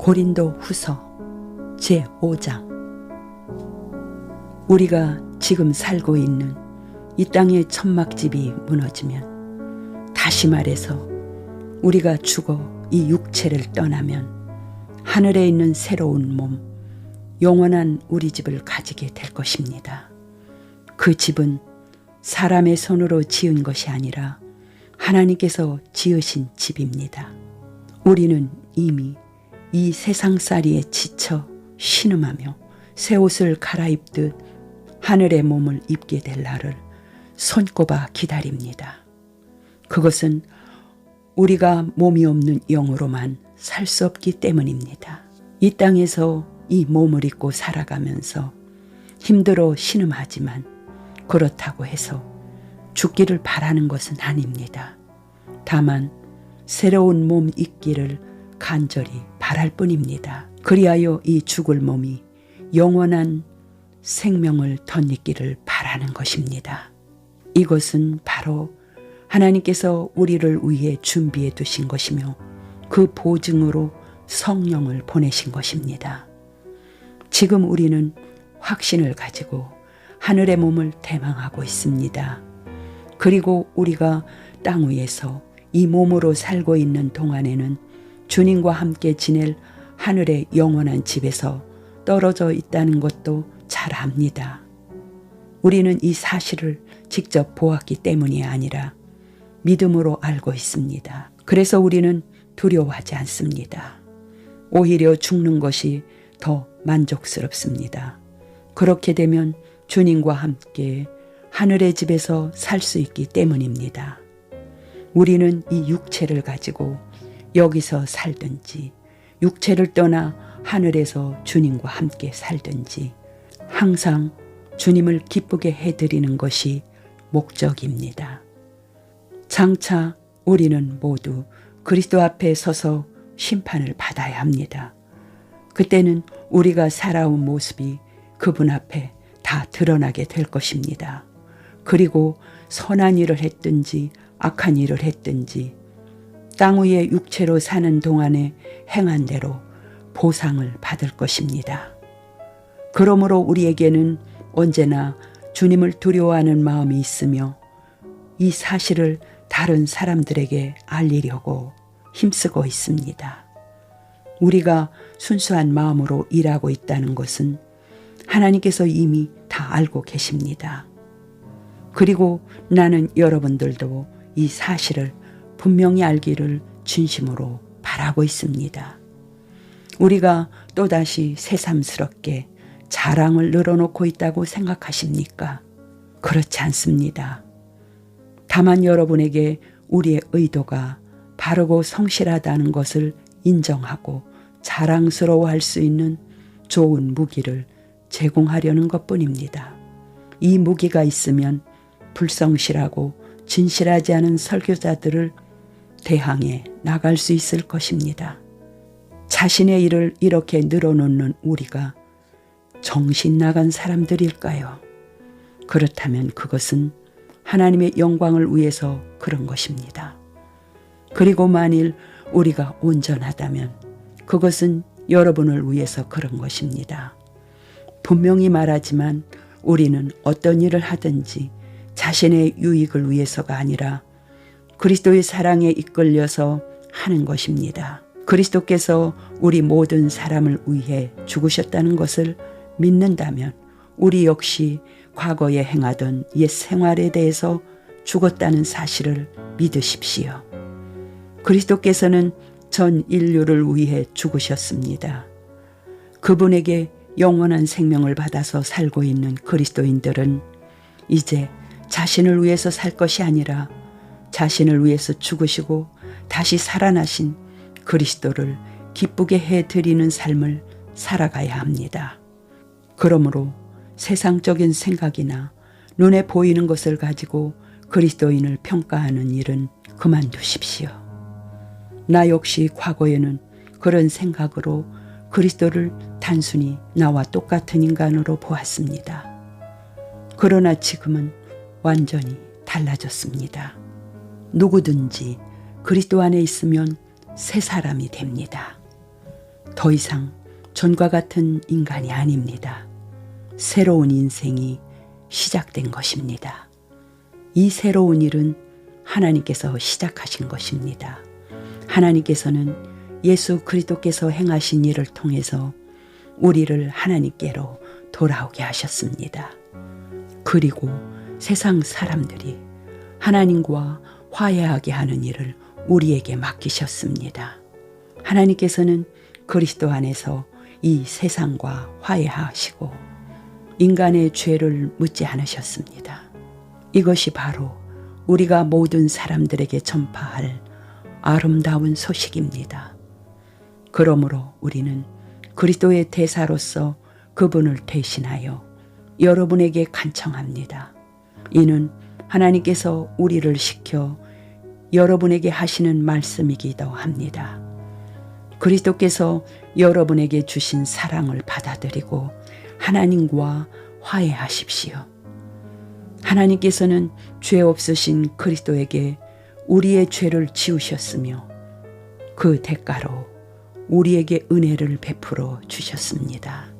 고린도후서 제5장. 우리가 지금 살고 있는 이 땅의 천막집이 무너지면, 다시 말해서 우리가 죽어 이 육체를 떠나면 하늘에 있는 새로운 몸, 영원한 우리 집을 가지게 될 것입니다. 그 집은 사람의 손으로 지은 것이 아니라 하나님께서 지으신 집입니다. 우리는 이미 이 세상살이에 지쳐 신음하며 새 옷을 갈아입듯 하늘의 몸을 입게 될 날을 손꼽아 기다립니다. 그것은 우리가 몸이 없는 영으로만 살 수 없기 때문입니다. 이 땅에서 이 몸을 입고 살아가면서 힘들어 신음하지만, 그렇다고 해서 죽기를 바라는 것은 아닙니다. 다만 새로운 몸 입기를 간절히 바랄 뿐입니다. 그리하여 이 죽을 몸이 영원한 생명을 덧입기를 바라는 것입니다. 이것은 바로 하나님께서 우리를 위해 준비해 두신 것이며, 그 보증으로 성령을 보내신 것입니다. 지금 우리는 확신을 가지고 하늘의 몸을 대망하고 있습니다. 그리고 우리가 땅 위에서 이 몸으로 살고 있는 동안에는 주님과 함께 지낼 하늘의 영원한 집에서 떨어져 있다는 것도 잘 압니다. 우리는 이 사실을 직접 보았기 때문이 아니라 믿음으로 알고 있습니다. 그래서 우리는 두려워하지 않습니다. 오히려 죽는 것이 더 만족스럽습니다. 그렇게 되면 주님과 함께 하늘의 집에서 살 수 있기 때문입니다. 우리는 이 육체를 가지고 여기서 살든지, 육체를 떠나 하늘에서 주님과 함께 살든지 항상 주님을 기쁘게 해드리는 것이 목적입니다. 장차 우리는 모두 그리스도 앞에 서서 심판을 받아야 합니다. 그때는 우리가 살아온 모습이 그분 앞에 다 드러나게 될 것입니다. 그리고 선한 일을 했든지 악한 일을 했든지 땅 위에 육체로 사는 동안에 행한 대로 보상을 받을 것입니다. 그러므로 우리에게는 언제나 주님을 두려워하는 마음이 있으며, 이 사실을 다른 사람들에게 알리려고 힘쓰고 있습니다. 우리가 순수한 마음으로 일하고 있다는 것은 하나님께서 이미 다 알고 계십니다. 그리고 나는 여러분들도 이 사실을 분명히 알기를 진심으로 바라고 있습니다. 우리가 또다시 새삼스럽게 자랑을 늘어놓고 있다고 생각하십니까? 그렇지 않습니다. 다만 여러분에게 우리의 의도가 바르고 성실하다는 것을 인정하고 자랑스러워할 수 있는 좋은 무기를 제공하려는 것뿐입니다. 이 무기가 있으면 불성실하고 진실하지 않은 설교자들을 대항해 나갈 수 있을 것입니다. 자신의 일을 이렇게 늘어놓는 우리가 정신 나간 사람들일까요? 그렇다면 그것은 하나님의 영광을 위해서 그런 것입니다. 그리고 만일 우리가 온전하다면 그것은 여러분을 위해서 그런 것입니다. 분명히 말하지만 우리는 어떤 일을 하든지 자신의 유익을 위해서가 아니라 그리스도의 사랑에 이끌려서 하는 것입니다. 그리스도께서 우리 모든 사람을 위해 죽으셨다는 것을 믿는다면 우리 역시 과거에 행하던 옛 생활에 대해서 죽었다는 사실을 믿으십시오. 그리스도께서는 전 인류를 위해 죽으셨습니다. 그분에게 영원한 생명을 받아서 살고 있는 그리스도인들은 이제 자신을 위해서 살 것이 아니라 자신을 위해서 죽으시고 다시 살아나신 그리스도를 기쁘게 해드리는 삶을 살아가야 합니다. 그러므로 세상적인 생각이나 눈에 보이는 것을 가지고 그리스도인을 평가하는 일은 그만두십시오. 나 역시 과거에는 그런 생각으로 그리스도를 단순히 나와 똑같은 인간으로 보았습니다. 그러나 지금은 완전히 달라졌습니다. 누구든지 그리스도 안에 있으면 새 사람이 됩니다. 더 이상 전과 같은 인간이 아닙니다. 새로운 인생이 시작된 것입니다. 이 새로운 일은 하나님께서 시작하신 것입니다. 하나님께서는 예수 그리스도께서 행하신 일을 통해서 우리를 하나님께로 돌아오게 하셨습니다. 그리고 세상 사람들이 하나님과 화해하게 하는 일을 우리에게 맡기셨습니다. 하나님께서는 그리스도 안에서 이 세상과 화해하시고 인간의 죄를 묻지 않으셨습니다. 이것이 바로 우리가 모든 사람들에게 전파할 아름다운 소식입니다. 그러므로 우리는 그리스도의 대사로서 그분을 대신하여 여러분에게 간청합니다. 이는 하나님께서 우리를 시켜 여러분에게 하시는 말씀이기도 합니다. 그리스도께서 여러분에게 주신 사랑을 받아들이고 하나님과 화해하십시오. 하나님께서는 죄 없으신 그리스도에게 우리의 죄를 지우셨으며 그 대가로 우리에게 은혜를 베풀어 주셨습니다.